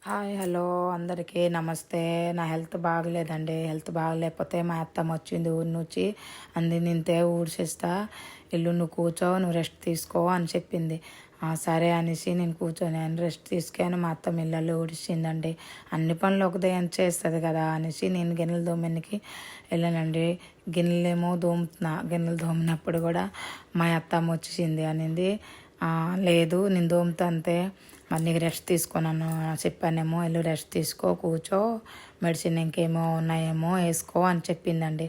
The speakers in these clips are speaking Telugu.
హాయ్ హలో అందరికీ నమస్తే. నా హెల్త్ బాగలేదండి. హెల్త్ బాగలేకపోతే మా అత్తమ్మ వచ్చింది ఊరి నుంచి. నింతే ఊడ్చేస్తా, ఇల్లు నువ్వు కూర్చో, నువ్వు రెస్ట్ తీసుకో అని చెప్పింది. సరే అనేసి నేను కూర్చొని రెస్ట్ తీసుకొని మా అత్తమ్మ ఇళ్ళల్లో ఊడిచిందండి. అన్ని పనులు ఒకదయం చేస్తుంది కదా అనేసి నేను గిన్నెలు దోమనికి వెళ్ళానండి. గిన్నెలేమో గిన్నెలు దోమినప్పుడు కూడా మా అత్తమ్మ వచ్చేసింది అనింది. లేదు నేను దోమతా అంతే, మరి నీకు రెస్ట్ తీసుకున్నాను చెప్పానేమో, వెళ్ళి రెస్ట్ తీసుకో, కూర్చో, మెడిసిన్ ఇంకేమో ఉన్నాయేమో వేసుకో అని చెప్పిందండి.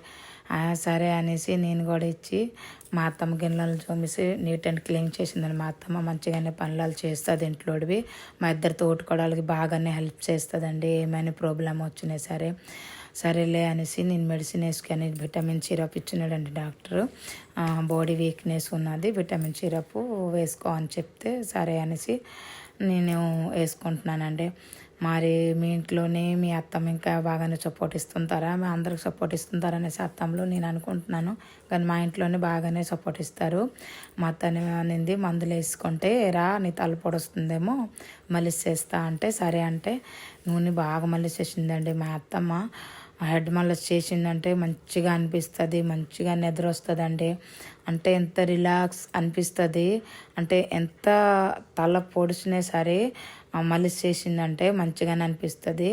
సరే అనేసి నేను కూడా ఇచ్చి మా అత్తమ్మ గిన్నెలు చూసి నీట్ అండ్ క్లీన్ చేసిందండి. మా అత్తమ్మ మంచిగానే పనులు చేస్తుంది ఇంట్లోడివి. మా ఇద్దరు తోటికోడలకి బాగానే హెల్ప్ చేస్తుందండి. ఏమైనా ప్రాబ్లం వచ్చినా సరేలే అనేసి నేను మెడిసిన్ వేసుకొని విటమిన్ సిరప్ ఇచ్చినాడండి డాక్టరు. బాడీ వీక్నెస్ ఉన్నది, విటమిన్ సిరప్ వేసుకో అని చెప్తే సరే అనేసి నేను వేసుకుంటున్నానండి. మరి మీ ఇంట్లోనే మీ అత్తమ్మ ఇంకా బాగానే సపోర్ట్ ఇస్తుంటారా, మీ అందరికి సపోర్ట్ ఇస్తుంటారా అనేసి అత్తంలో నేను అనుకుంటున్నాను. కానీ మా ఇంట్లోనే బాగానే సపోర్ట్ ఇస్తారు. మా అత్తని అనింది, మందులు వేసుకుంటే రా నీ తలపొడి వస్తుందేమో మలిసి చేస్తా అంటే సరే అంటే నూనె బాగా మలిసి చేసిందండి మా అత్తమ్మ. హెడ్ మసాజ్ చేసిందంటే మంచిగా అనిపిస్తుంది, మంచిగా నిద్ర వస్తుందండి. అంటే ఎంత రిలాక్స్ అనిపిస్తుంది, అంటే ఎంత తల పొడిచినా సరే మలిసి చేసిందంటే మంచిగానే అనిపిస్తుంది.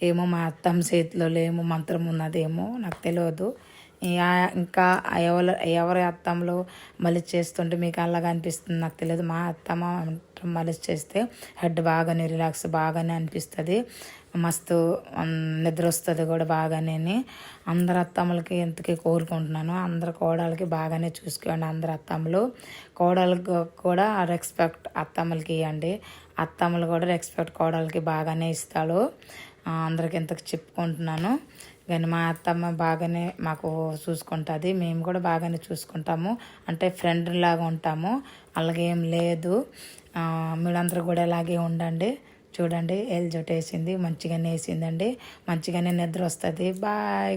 ఏమో మా అత్తమ్మ చేతిలో ఏమో మంత్రం ఉన్నదేమో నాకు తెలియదు. ఇంకా ఎవరి అత్తంలో మలిసి చేస్తుంటే మీకు అలాగా అనిపిస్తుంది నాకు తెలియదు. మా అత్తమ్మ మలిసి చేస్తే హెడ్ బాగానే రిలాక్స్ బాగానే అనిపిస్తుంది, మస్తు నిద్ర వస్తుంది కూడా బాగానే. అందరు అత్తమ్మలకి ఎంతకీ కోరుకుంటున్నాను, అందరు కోడలకి బాగానే చూసుకోండి. అందరు అత్తమ్మలు కోడలకు కూడా రెస్పెక్ట్ అత్తమ్మలకి ఇవ్వండి. అత్తమ్మలు కూడా రెస్పెక్ట్ కోడలకి బాగానే ఇస్తాడు. అందరికి ఎంతకు చెప్పుకుంటున్నాను. కానీ మా అత్తమ్మ బాగానే మాకు చూసుకుంటుంది, మేము కూడా బాగానే చూసుకుంటాము. అంటే ఫ్రెండ్ లాగా ఉంటాము, అలాగేం లేదు. మీరందరూ కూడా ఇలాగే ఉండండి. చూడండి ఎల్ జొట్ వేసింది, మంచిగానే వేసిందండి, మంచిగానే నిద్ర వస్తుంది. బాయ్.